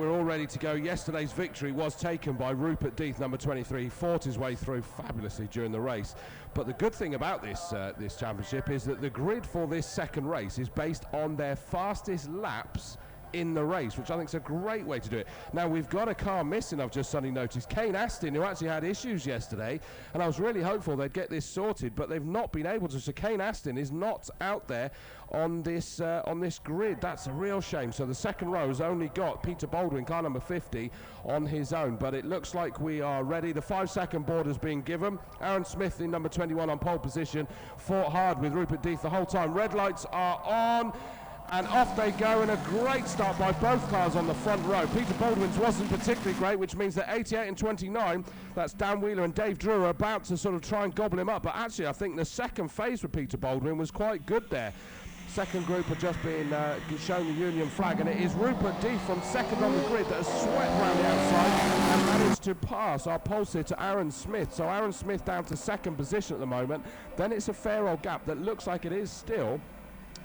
we're all ready to go. Yesterday's victory was taken by Rupert Death, number 23. He fought his way through fabulously during the race. But the good thing about this championship is that the grid for this second race is based on their fastest laps in the race, which I think is a great way to do it. Now, we've got a car missing, I've just suddenly noticed. Kane Aston, who actually had issues yesterday, and I was really hopeful they'd get this sorted, but they've not been able to. So Kane Aston is not out there on this grid. That's a real shame. So the second row has only got Peter Baldwin, car number 50, on his own. But it looks like we are ready. The 5-second board has been given. Aaron Smith in number 21 on pole position. Fought hard with Rupert Death the whole time. Red lights are on. And off they go, and a great start by both cars on the front row. Peter Baldwin's wasn't particularly great, which means that 88 and 29, that's Dan Wheeler and Dave Drew, are about to sort of try and gobble him up. But actually, I think the second phase for Peter Baldwin was quite good there. Second group had just been shown the Union flag, and it is Rupert Death from second on the grid that has swept around the outside and managed to pass our pole sitter Aaron Smith. So Aaron Smith down to second position at the moment. Then it's a fair old gap that looks like it is still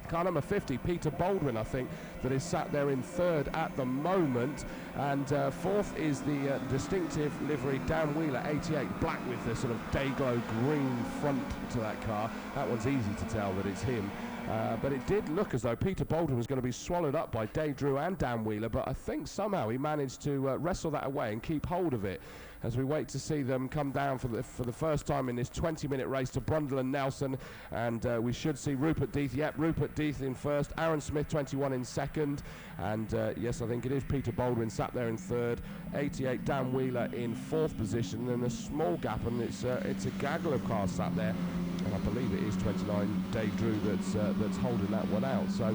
car number 50, Peter Baldwin, I think, that is sat there in third at the moment. And fourth is the distinctive livery Dan Wheeler, 88, black with the sort of day-glow green front to that car. That one's easy to tell that it's him. But it did look as though Peter Baldwin was going to be swallowed up by Dave Drew and Dan Wheeler, but I think somehow he managed to wrestle that away and keep hold of it as we wait to see them come down for the first time in this 20-minute race to Brundle and Nelson. And we should see Rupert Death, Rupert Death in first, Aaron Smith 21 in second, and yes, I think it is Peter Baldwin sat there in third, 88 Dan Wheeler in fourth position, and a small gap, and it's a gaggle of cars sat there. And I believe it is 29 Dave Drew that's holding that one out. So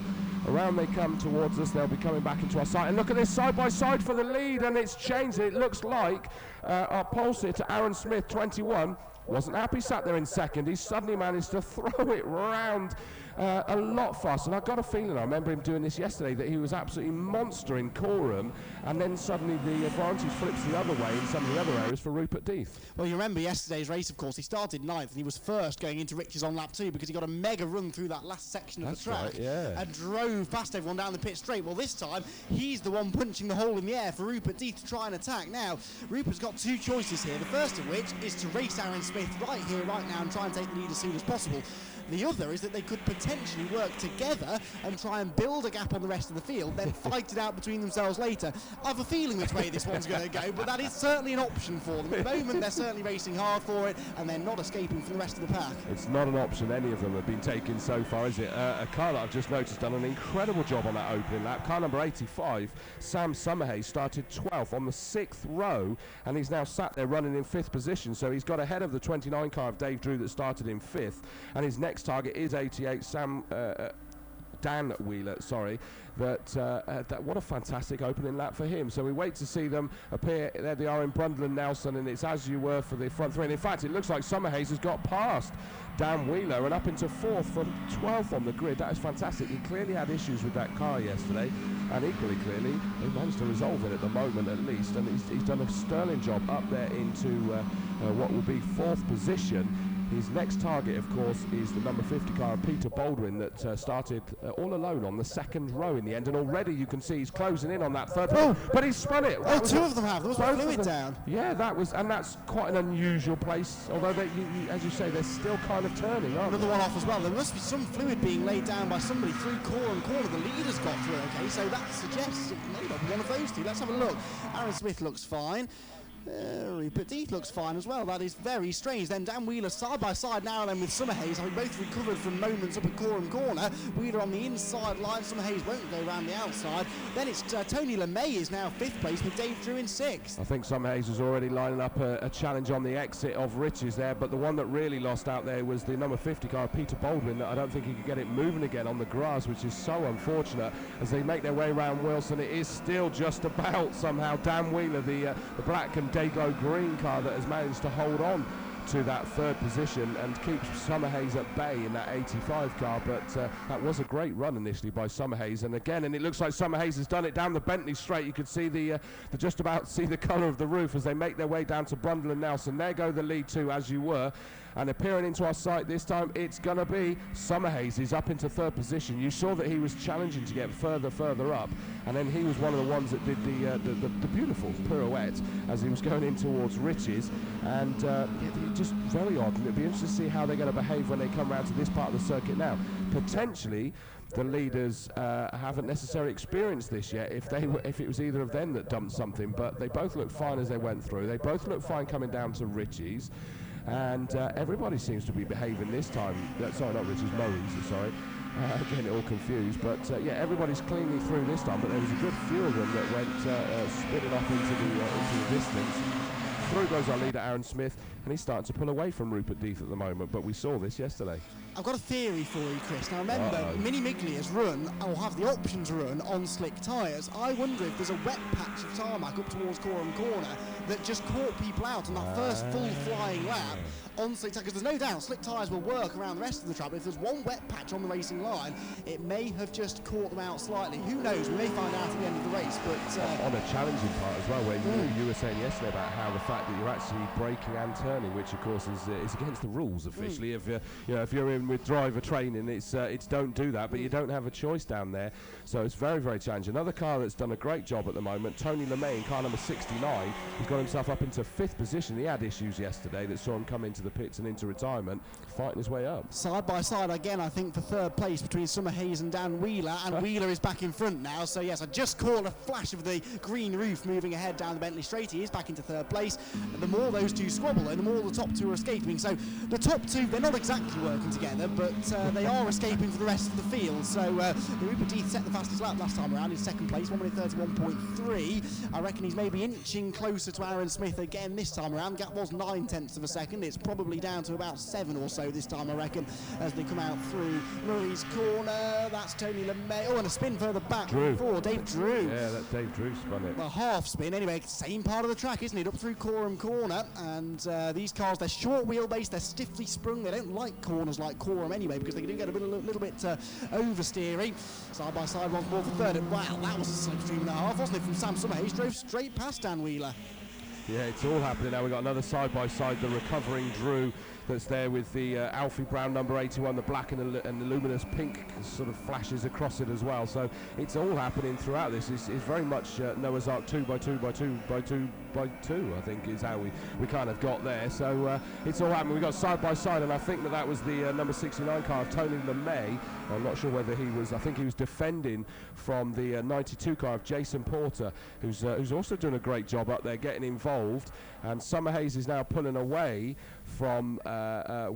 around they come towards us. They'll be coming back into our sight. And look at this side by side for the lead, and it's changed. It looks like our pole sitter Aaron Smith, 21, wasn't happy, sat there in second. He suddenly managed to throw it round a lot faster. And I got a feeling, I remember him doing this yesterday, that he was absolutely monster in Coram, and then suddenly the advantage flips the other way in some of the other areas for Rupert Death. Well, you remember yesterday's race, of course, he started ninth and he was first going into Rich's on lap 2 because he got a mega run through that last section of the track. Right, yeah. And drove past everyone down the pit straight. Well, this time he's the one punching the hole in the air for Rupert Death to try and attack. Now, Rupert's got two choices here, the first of which is to race Aaron Smith right here, right now, and try and take the lead as soon as possible. The other is that they could potentially work together and try and build a gap on the rest of the field, then fight it out between themselves later. I have a feeling which way this one's going to go, but that is certainly an option for them. At the moment, they're certainly racing hard for it, and they're not escaping from the rest of the pack. It's not an option any of them have been taking so far, is it? A car that I've just noticed done an incredible job on that opening lap. Car number 85, Sam Summerhays, started 12th on the 6th row, and he's now sat there running in 5th position. So he's got ahead of the 29 car of Dave Drew that started in 5th, and his next target is 88, Dan Wheeler, sorry. That what a fantastic opening lap for him. So we wait to see them appear. There they are in Brundle and Nelson, and it's as you were for the front three. And in fact, it looks like Summerhays has got past Dan Wheeler and up into 4th from 12th on the grid. That is fantastic. He clearly had issues with that car yesterday, and equally clearly he managed to resolve it at the moment at least, and he's done a sterling job up there into what will be 4th position. His next target, of course, is the number 50 car of Peter Baldwin that started all alone on the 2nd row in the end, and already you can see he's closing in on that 3rd row. But he's spun it. Oh, two of them have. There was fluid down. Yeah, and that's quite an unusual place, although as you say, they're still kind of turning, aren't Another one off as well. There must be some fluid being laid down by somebody through corner. The leader's got through, okay, so that suggests it may not be one of those two. Let's have a look. Aaron Smith looks fine. Rupert Death looks fine as well. That is very strange. Then Dan Wheeler side by side now and then with Summerhays, having both recovered from moments up at Coram Corner. Wheeler on the inside line. Summerhays won't go around the outside. Then it's Tony LeMay is now 5th place with Dave Drew in 6th. I think Summerhays was already lining up a challenge on the exit of Rich's there, but the one that really lost out there was the number 50 car, Peter Baldwin. That I don't think he could get it moving again on the grass, which is so unfortunate. As they make their way around Wilson, it is still just about somehow Dan Wheeler, the black and day-glow green car that has managed to hold on to that third position and keeps Summerhays at bay in that 85 car. But that was a great run initially by Summerhays, and it looks like Summerhays has done it down the Bentley straight. You could see just about see the colour of the roof as they make their way down to Brundle and Nelson. There go the lead two, as you were. And appearing into our sight this time, it's going to be Summerhays. He's up into third position. You saw that he was challenging to get further up, and then he was one of the ones that did the beautiful pirouette as he was going in towards Rich's. And just very odd. And it'll be interesting to see how they're going to behave when they come around to this part of the circuit now. Potentially, the leaders haven't necessarily experienced this yet, if it was either of them that dumped something, but they both looked fine as they went through. They both looked fine coming down to Rich's. And everybody seems to be behaving this time. Sorry, not Rich's, Murray's, sorry. Getting it all confused. But yeah, everybody's cleanly through this time. But there was a good few of them that went spinning off into the distance. Through goes our leader, Aaron Smith, and he's starting to pull away from Rupert Death at the moment. But we saw this yesterday. I've got a theory for you, Chris. Now remember, Mini Migley has run, or have the option to run, on slick tyres. I wonder if there's a wet patch of tarmac up towards Coram Corner that just caught people out on that first full flying lap on slick tyres, because there's no doubt slick tyres will work around the rest of the track, but if there's one wet patch on the racing line, it may have just caught them out slightly. Who knows? We may find out at the end of the race. But on a challenging part as well, where you were saying yesterday about how the fact that you're actually braking and turning, which of course is against the rules officially. If you're in with driver training, it's don't do that, but you don't have a choice down there. So it's very, very challenging. Another car that's done a great job at the moment, Tony LeMay, car number 69, he's got himself up into 5th position. He had issues yesterday that saw him come into the pits and into retirement, fighting his way up. Side by side again, I think, for third place between Summerhays and Dan Wheeler, and Wheeler is back in front now. So yes, I just caught a flash of the green roof moving ahead down the Bentley straight. He is back into third place. The more those two squabble, the more the top two are escaping. So the top two, they're not exactly working together, but they are escaping for the rest of the field. So Rupert Death set the fastest lap last time around in second place, 1 minute 31.3. I reckon he's maybe inching closer to Aaron Smith again this time around. The gap was 9/10 of a second. It's probably down to about 7 or so this time, I reckon, as they come out through Murray's corner. That's Tony LeMay. Oh, and a spin further back for Dave Drew. Yeah, that Dave Drew spun it. A half spin anyway, same part of the track, isn't it? Up through Coram Corner, and these cars, they're short wheelbase, they're stiffly sprung. They don't like corners like Coram anyway, because they do get a little bit oversteering. Side by side, once more for third. And wow, that was a slipstream and a half, wasn't it? From Sam Summerhays, drove straight past Dan Wheeler. Yeah, it's all happening now. We've got another side-by-side, the recovering Drew that's there with the Alfie Brown number 81, the black and the luminous pink sort of flashes across it as well. So it's all happening throughout this. It's very much Noah's Ark 2 by 2 by 2 by 2 by 2, I think, is how we kind of got there. So it's all happening. We got side-by-side, and I think that was the number 69 car of Tony LeMay. I'm not sure whether he was, I think he was defending from the 92 car of Jason Porter, who's also doing a great job up there, getting involved. And Summerhays is now pulling away from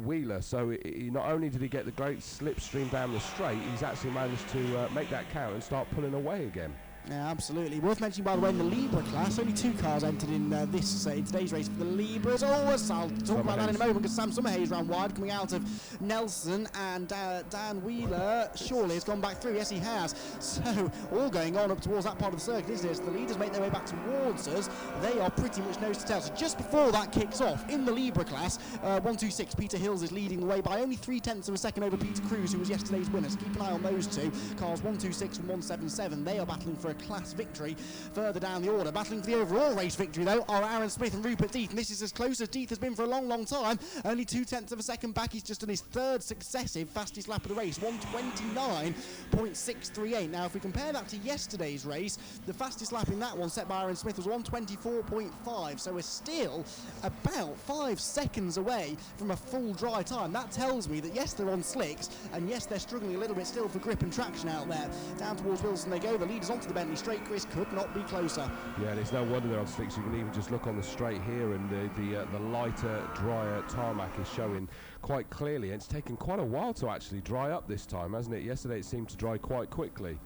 Wheeler. So he not only did he get the great slipstream down the straight, he's actually managed to make that count and start pulling away again. Yeah, absolutely. Worth mentioning, by the way, in the Libra class, only 2 cars entered in in today's race for the Libras. I'll talk about that in a moment, because Sam Summerhays ran wide coming out of Nelson, and Dan Wheeler surely has gone back through. Yes, he has. So all going on up towards that part of the circuit, isn't it? As the leaders make their way back towards us, they are pretty much nose to tail. So just before that kicks off, in the Libra class, 126, Peter Hills is leading the way by only 0.3 of a second over Peter Cruz, who was yesterday's winner. So keep an eye on those two. Cars 126 and 177, they are battling for a class victory further down the order. Battling for the overall race victory, though, are Aaron Smith and Rupert Death, and this is as close as Death has been for a long, long time. Only 0.2 of a second back. He's just done his third successive fastest lap of the race, 1:29.638. Now, if we compare that to yesterday's race, the fastest lap in that one set by Aaron Smith was 1:24.5, so we're still about 5 seconds away from a full dry time. That tells me that, yes, they're on slicks, and yes, they're struggling a little bit still for grip and traction out there. Down towards Wilson they go. The leaders onto the Bentley straight. Chris could not be closer. Yeah, and it's no wonder they're on slicks. You can even just look on the straight here, and the lighter, drier tarmac is showing quite clearly. And it's taken quite a while to actually dry up this time, hasn't it? Yesterday it seemed to dry quite quickly.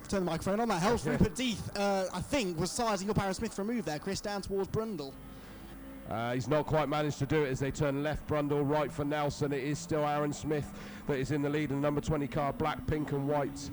Turn the microphone on. That helps. Rupert Death, I think, was sizing up Aaron Smith for a move there, Chris, down towards Brundle. He's not quite managed to do it as they turn left. Brundle, right for Nelson. It is still Aaron Smith that is in the lead, and number 20 car, black, pink and white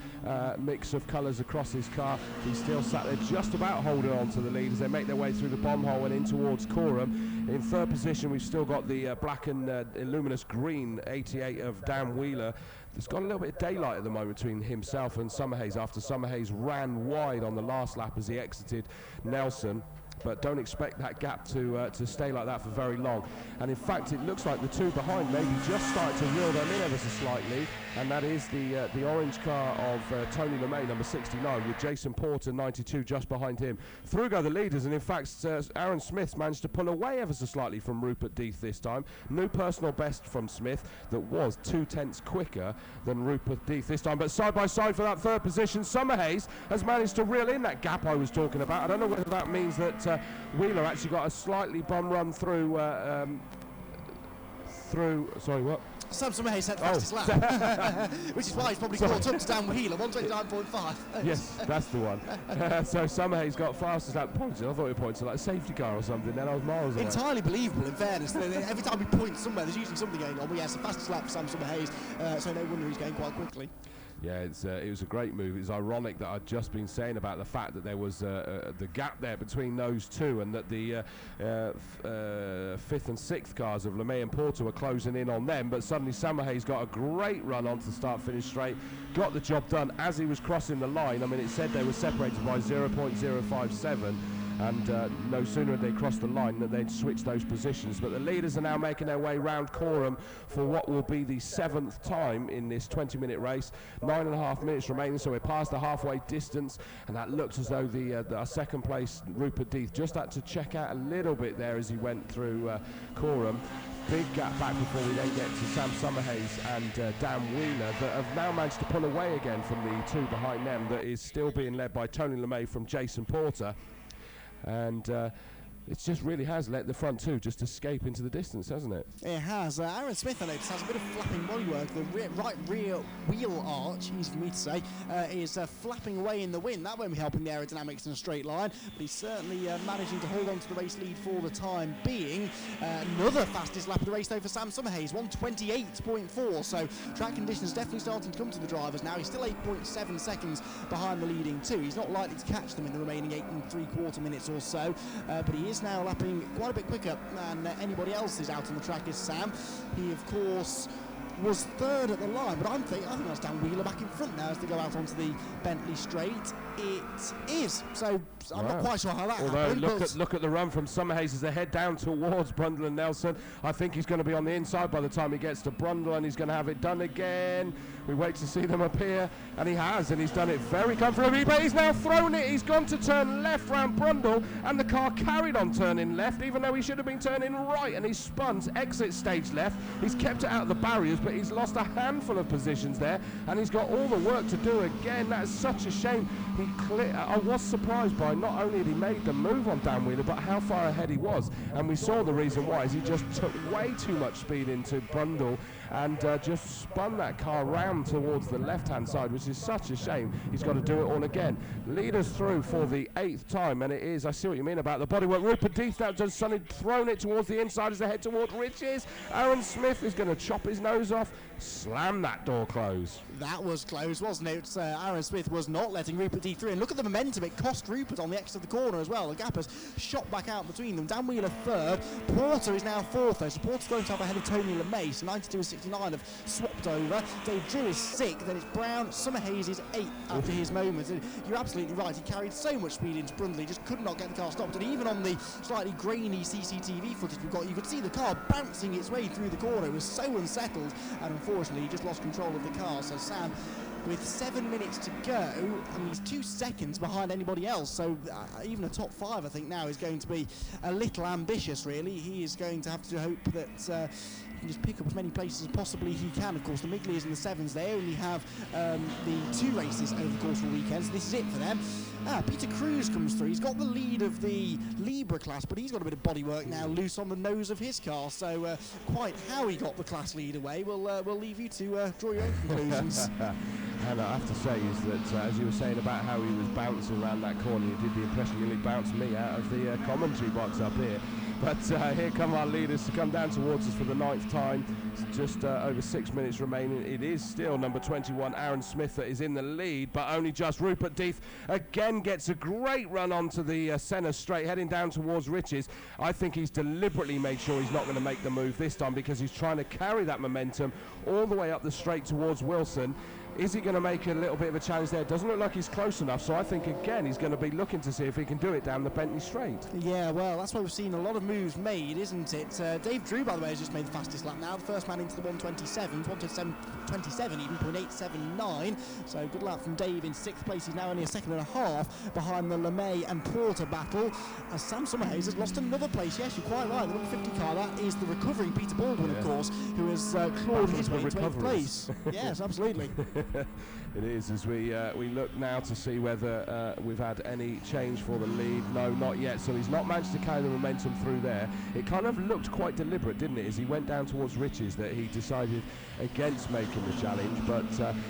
mix of colours across his car. He's still sat there just about holding on to the lead as they make their way through the bomb hole and in towards Coram. In third position, we've still got the black and luminous green 88 of Dan Wheeler. There's got a little bit of daylight at the moment between himself and Summerhays after Summerhays ran wide on the last lap as he exited Nelson. But don't expect that gap to stay like that for very long. And in fact, it looks like the two behind maybe just started to reel them in ever so slightly. And that is the orange car of Tony LeMay, number 69, with Jason Porter, 92, just behind him. Through go the leaders, and in fact, Aaron Smith managed to pull away ever so slightly from Rupert Death this time. New personal best from Smith that was 2/10 quicker than Rupert Death this time. But side by side for that third position, Summerhays has managed to reel in that gap I was talking about. I don't know whether that means that Wheeler actually got a slightly bum run through sorry, what? Sam Summerhays set the fastest lap, which is why he's probably caught up to Dan Wheeler, 129.5. Yes, that's the one. So Summerhays got fastest lap. Apologies, I thought he pointed to like a safety car or something, then I was miles away. Entirely believable, in fairness. Every time he points somewhere, there's usually something going on. But yes, the fastest lap for Sam Summerhays, so no wonder he's going quite quickly. Yeah, it was a great move. It's ironic that I'd just been saying about the fact that there was the gap there between those two, and that the fifth and sixth cars of LeMay and Porter were closing in on them. But suddenly Summerhays got a great run onto the start-finish straight, got the job done as he was crossing the line. I mean, it said they were separated by 0.057. And no sooner had they crossed the line than they'd switched those positions. But the leaders are now making their way round Coram for what will be the 7th time in this 20-minute race. 9.5 minutes remaining, so we're past the halfway distance, and that looks as though our second place, Rupert Death, just had to check out a little bit there as he went through Coram. Big gap back before we then get to Sam Summerhays and Dan Wheeler, that have now managed to pull away again from the two behind them, that is still being led by Tony LeMay from Jason Porter. And it just really has let the front two just escape into the distance, hasn't it? It has. Aaron Smith, I noticed, has a bit of flapping bodywork. The right rear wheel arch, easy for me to say, is flapping away in the wind. That won't be helping the aerodynamics in a straight line, but he's certainly managing to hold on to the race lead for the time being. Another fastest lap of the race, though, for Sam Summerhays, 1:28.4. So track conditions definitely starting to come to the drivers now. He's still 8.7 seconds behind the leading two. He's not likely to catch them in the remaining 8 3/4 minutes or so, but he is now lapping quite a bit quicker than anybody else is out on the track is Sam. He, of course, was third at the line, but I think that's Dan Wheeler back in front now as they go out onto the Bentley straight. It is. So I'm not quite sure how that happened. Look at the run from Summerhays as they head down towards Brundle and Nelson. I think he's going to be on the inside by the time he gets to Brundle, and he's going to have it done again. We wait to see them appear, and he has, and he's done it very comfortably, but he's now thrown it. He's gone to turn left round Brundle, and the car carried on turning left, even though he should have been turning right, and he's spun to exit stage left. He's kept it out of the barriers, but he's lost a handful of positions there, and he's got all the work to do again. That's such a shame. I was surprised by not only had he made the move on Dan Wheeler, but how far ahead he was, and we saw the reason why, is he just took way too much speed into Brundle and just spun that car round towards the left-hand side, which is such a shame. He's got to do it all again. Leaders through for the 8th time, and it is, I see what you mean about the bodywork. Rupert Death now just suddenly thrown it towards the inside as they head toward Riches. Aaron Smith is going to chop his nose off, slam that door close. That was close, wasn't it? Aaron Smith was not letting Rupert Death through, and look at the momentum it cost Rupert on the exit of the corner as well. The gap has shot back out between them. Dan Wheeler third, Porter is now fourth though, so Porter's going to have ahead of Tony LeMay, so 92 and 69 have swapped over. Dave Drew is sixth, then it's Brown. Summerhays is eighth after his moment, and you're absolutely right, he carried so much speed into Brundle, he just could not get the car stopped, and even on the slightly grainy CCTV footage we've got, you could see the car bouncing its way through the corner. It was so unsettled, and unfortunately he just lost control of the car. So Sam, with 7 minutes to go, I mean, he's 2 seconds behind anybody else, so even a top 5 I think now is going to be a little ambitious really. He is going to have to hope that he can just pick up as many places as possibly he can. Of course, the Miglias and the Sevens, they only have the 2 races over the course of the weekend, so this is it for them. Peter Cruz comes through. He's got the lead of the Libra class, but he's got a bit of bodywork now loose on the nose of his car, so quite how he got the class lead away, we'll leave you to draw your own conclusions. And I have to say is that, as you were saying about how he was bouncing around that corner, you did the impression he nearly bounced me out of the commentary box up here. But here come our leaders to come down towards us for the 9th time. It's just over 6 minutes remaining. It is still number 21, Aaron Smith, that is in the lead, but only just. Rupert Death again gets a great run onto the centre straight, heading down towards Riches. I think he's deliberately made sure he's not going to make the move this time, because he's trying to carry that momentum all the way up the straight towards Wilson. Is he going to make a little bit of a challenge there? Doesn't look like he's close enough, so I think again he's going to be looking to see if he can do it down the Bentley straight. Yeah, well, that's why we've seen a lot of moves made, isn't it? Dave Drew, by the way, has just made the fastest lap now. The first man into the 127, 127 even, 0.879. So good lap from Dave in 6th place. He's now only a second and a half behind the LeMay and Porter battle. As Sam Summerhays has lost another place. Yes, you're quite right. The number 50 car, that is the recovering Peter Baldwin, of course, who has clawed his way into 8th place. Yes, absolutely. It is, as we look now to see whether we've had any change for the lead. No, not yet. So he's not managed to carry the momentum through there. It kind of looked quite deliberate, didn't it, as he went down towards Riches, that he decided against making the challenge, but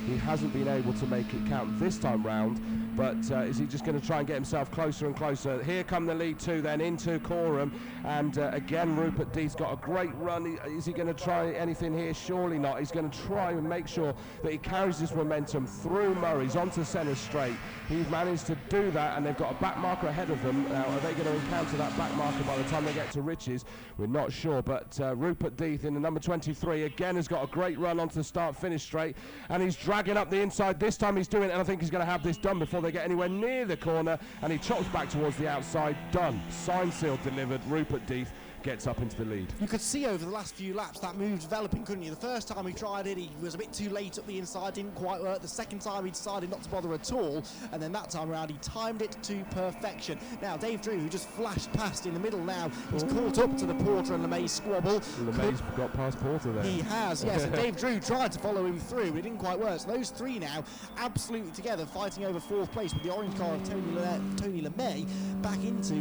he hasn't been able to make it count this time round. But is he just going to try and get himself closer and closer? Here come the lead two then into Coram, and again Rupert Death's got a great run. Is he going to try anything here? Surely not. He's going to try and make sure that he carries this momentum through Murray's onto centre straight. He's managed to do that, and they've got a back marker ahead of them. Now, are they going to encounter that back marker by the time they get to Riches? We're not sure, but Rupert Death in the number 23 again has got a great run onto the start-finish straight, and he's dragging up the inside. This time he's doing it, and I think he's going to have this done before they get anywhere near the corner, and he chops back towards the outside. Done. Signed, sealed, delivered. Rupert Death gets up into the lead. You could see over the last few laps that move developing, couldn't you? The first time he tried it, he was a bit too late up the inside, didn't quite work. The second time he decided not to bother at all, and then that time around he timed it to perfection. Now Dave Drew, who just flashed past in the middle now, he's caught up to the Porter and LeMay squabble. LeMay's got past Porter there. He has, yes, and Dave Drew tried to follow him through, but it didn't quite work. So those three now absolutely together, fighting over 4th place, with the orange car of Tony LeMay back into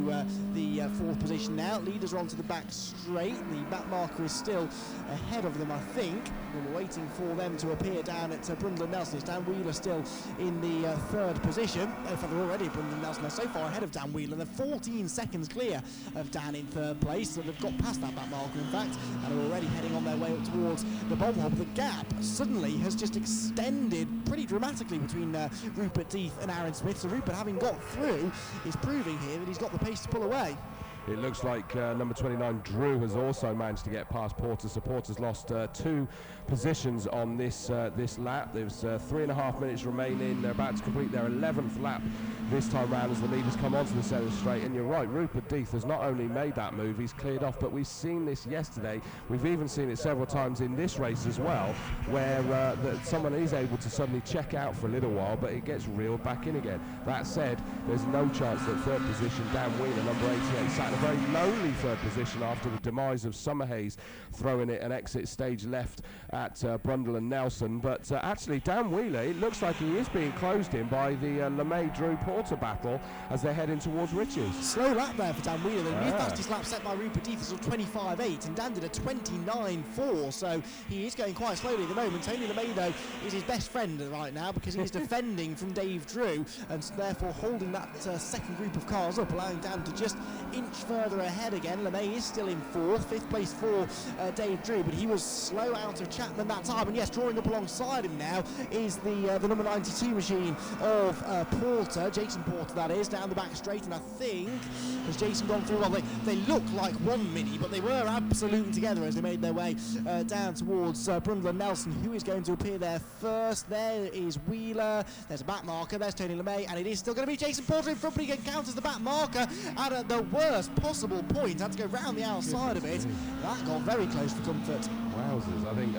the 4th position now. Leaders are onto the back straight. The back marker is still ahead of them, I think. We're waiting for them to appear down at Brundle and Nelson. It's Dan Wheeler still in the 3rd position. In fact, they're already at Brundle and Nelson. They're so far ahead of Dan Wheeler. They're 14 seconds clear of Dan in 3rd place, so they've got past that back marker, in fact, and are already heading on their way up towards the bomb hole. The gap suddenly has just extended pretty dramatically between Rupert Death and Aaron Smith. So Rupert, having got through, is proving here that he's got the pace to pull away. It looks like number 29, Drew, has also managed to get past Porter. So Porter's lost 2 positions on this lap. There's 3.5 minutes remaining. They're about to complete their 11th lap this time round as the leaders come onto the centre straight. And you're right, Rupert Death has not only made that move, he's cleared off, but we've seen this yesterday. We've even seen it several times in this race as well, where that someone is able to suddenly check out for a little while, but it gets reeled back in again. That said, there's no chance that 3rd position, Dan Wheeler, number 88, sat in a very lonely 3rd position after the demise of Summerhays throwing it an exit stage left at Brundle and Nelson. But actually, Dan Wheeler, it looks like he is being closed in by the LeMay-Drew Porter battle as they're heading towards Riches. Slow lap there for Dan Wheeler. The new fastest lap set by Rupert Death is of 25.8, and Dan did a 29.4, so he is going quite slowly at the moment. Tony LeMay, though, is his best friend right now, because he's defending from Dave Drew, and therefore holding that second group of cars up, allowing Dan to just inch further ahead again. LeMay is still in 4th, 5th place for Dave Drew, but he was slow out of Chapman that time. And yes, drawing up alongside him now is the number 92 machine of Porter, Jason Porter that is, down the back straight. And I think, has Jason gone through? Well, they look like one mini, but they were absolutely together as they made their way down towards Brundle and Nelson, who is going to appear there first. There is Wheeler, there's a back marker, there's Tony LeMay, and it is still going to be Jason Porter in front, but he encounters the back marker at the worst possible point. Had to go round the outside of it. That got very close for comfort. Wowzers. I think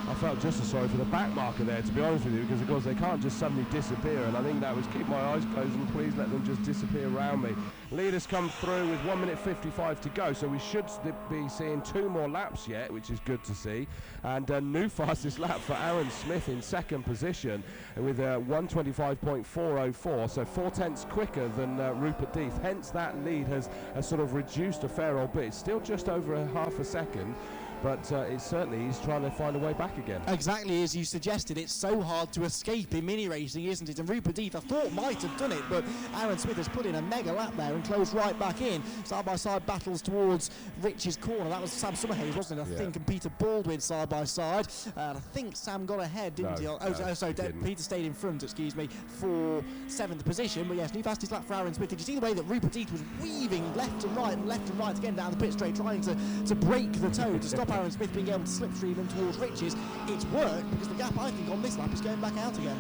I felt just as sorry for the back marker there, to be honest with you, because of course they can't just suddenly disappear, and I think that was keep my eyes closed and please let them just disappear around me. Leaders come through with 1 minute 55 to go, so we should be seeing 2 more laps yet, which is good to see. And a new fastest lap for Aaron Smith in 2nd position with 1:25.404, so 4/10 quicker than Rupert Death. Hence that lead has sort of reduced a fair old bit. It's still just over a half a second. but it certainly is trying to find a way back again. Exactly as you suggested, it's so hard to escape in mini racing, isn't it? And Rupert Deeth, I thought, might have done it, but Aaron Smith has put in a mega lap there and closed right back in. Side by side battles towards Rich's corner. That was Sam Summerhays, wasn't it? I think, and Peter Baldwin side by side. And I think Sam got ahead, didn't he? Sorry, Peter stayed in front, excuse me, for 7th position. But yes, new fastest lap for Aaron Smith. Did you see the way that Rupert Deeth was weaving left and right again down the pit straight, trying to break the toe to stop Aaron Smith being able to slipstream him towards Rich's? It's worked, because the gap, I think, on this lap is going back out again.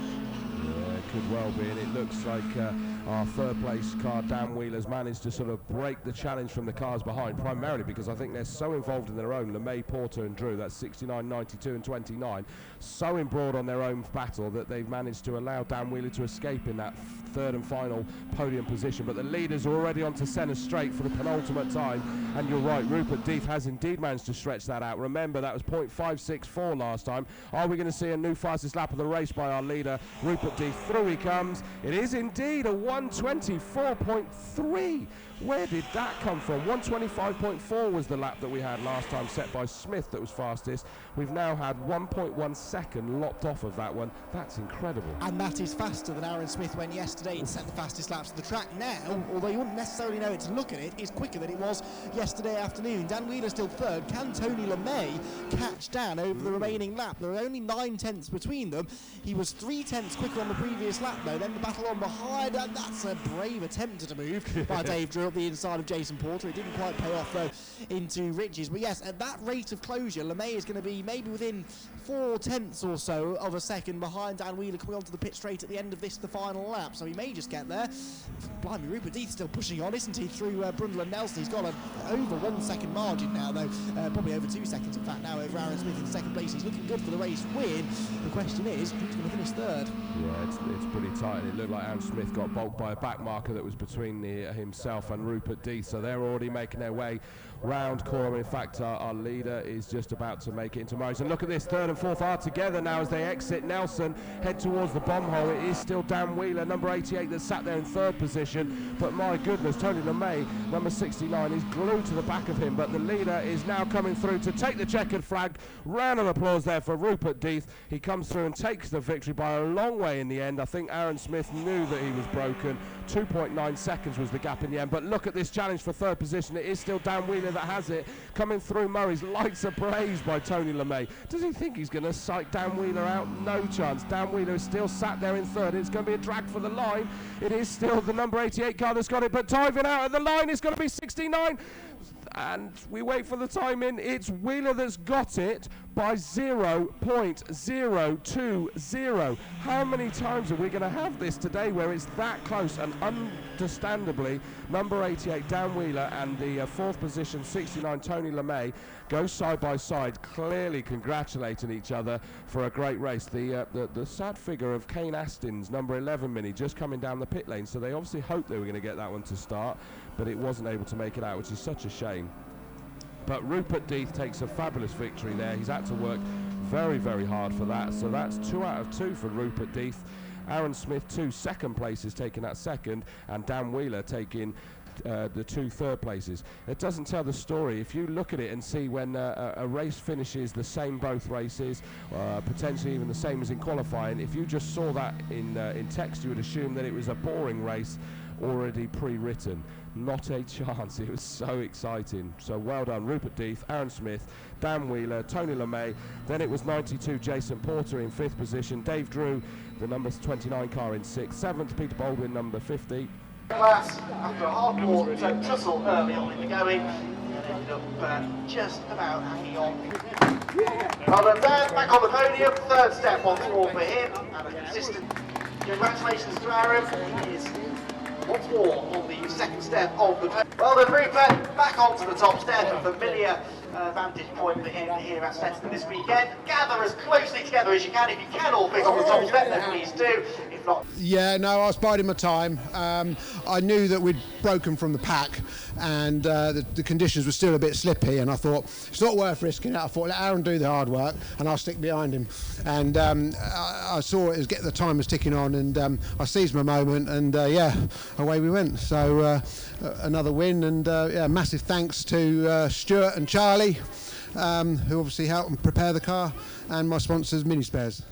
Yeah, it could well be, and it looks like our third place car, Dan Wheeler's, managed to sort of break the challenge from the cars behind, primarily because I think they're so involved in their own, LeMay, Porter and Drew, that's 69, 92 and 29, so embroiled on their own battle that they've managed to allow Dan Wheeler to escape in that third and final podium position. But the leaders are already onto centre straight for the penultimate time, and you're right, Rupert Deeth has indeed managed to stretch that out. Remember, that was 0.564 last time. Are we going to see a new fastest lap of the race by our leader, Rupert Deeth? Through he comes. It is indeed a 124.3. Where did that come from? 125.4 was the lap that we had last time, set by Smith, that was fastest. We've now had 1.1 second lopped off of that one. That's incredible. And that is faster than Aaron Smith went yesterday. It set the fastest laps of the track. Now, although you wouldn't necessarily know it to look at it, it's quicker than it was yesterday afternoon. Dan Wheeler still third. Can Tony LeMay catch Dan over the remaining lap? There are only 9 tenths between them. He was 3 tenths quicker on the previous lap, though. Then the battle on behind, and that's a brave attempt to move by Dave Drew up the inside of Jason Porter. It didn't quite pay off, though, into Rich's. But yes, at that rate of closure, LeMay is going to be maybe within 4 tenths or so of a second behind Dan Wheeler coming onto the pit straight at the end of this, the final lap. So he may just get there. Blimey, Rupert Deeth still pushing on, isn't he, through Brundle and Nelson. He's got over 1 second margin now, though. Probably over 2 seconds, in fact, now over Aaron Smith in second place. He's looking good for the race win. The question is, who's going to finish third? Yeah, it's pretty tight, and it looked like Aaron Smith got bulked by a back marker that was between himself and Rupert Deeth, so they're already making their way round corner. In fact, our leader is just about to make it into Murray's. And look at this, third and fourth are together now as they exit Nelson, head towards the bomb hole. It is still Dan Wheeler, number 88, that sat there in third position. But my goodness, Tony LeMay, number 69, is glued to the back of him. But the leader is now coming through to take the checkered flag. Round of applause there for Rupert Deeth. He comes through and takes the victory by a long way in the end. I think Aaron Smith knew that he was broken. 2.9 seconds was the gap in the end. But look at this challenge for third position. It is still Dan Wheeler that has it. Coming through Murray's, lights ablaze by Tony LeMay. Does he think he's going to psych Dan Wheeler out? No chance. Dan Wheeler is still sat there in third. It's going to be a drag for the line. It is still the number 88 car that's got it, but diving out at the line is going to be 69. And we wait for the time in. It's Wheeler that's got it by 0.020. How many times are we going to have this today where it's that close? And understandably, number 88 Dan Wheeler and the fourth position 69 Tony LeMay go side by side, clearly congratulating each other for a great race. The sad figure of Kane Astin's number 11 Mini just coming down the pit lane, so they obviously hoped they were going to get that one to start, but it wasn't able to make it out, which is such a shame. But Rupert Deeth takes a fabulous victory there. He's had to work very, very hard for that. So that's 2 out of 2 for Rupert Deeth. Aaron Smith, 2 second places, taking that second, and Dan Wheeler taking the 2 third places. It doesn't tell the story. If you look at it and see when a race finishes the same both races, potentially even the same as in qualifying, if you just saw that in text, you would assume that it was a boring race already pre-written. Not a chance. It was so exciting. So well done, Rupert Deeth, Aaron Smith, Dan Wheeler, Tony LeMay. Then it was 92 Jason Porter in 5th position, Dave Drew, the number 29 car, in 6th, 7th Peter Baldwin, number 50. Class, after a hardcore tussle early on in the going, and ended up just about hanging on. Well done, Dan, back on the podium, third step once more for him, and a consistent congratulations to Aaron. He is once more on the second step of the podium. Well done, Rupert, back onto the top step, a familiar vantage point for him here at Snetterton this weekend. Gather as closely together as you can. If you can all fit on the top step, then please do. If not... Yeah, no, I was biding my time. I knew that we'd broken from the pack, and the conditions were still a bit slippy, and I thought it's not worth risking it. I thought let Aaron do the hard work and I'll stick behind him. And I saw it as the time was ticking on, and I seized my moment, and yeah, away we went. So another win, and yeah, massive thanks to Stuart and Charlie who obviously helped prepare the car, and my sponsors, Mini Spares.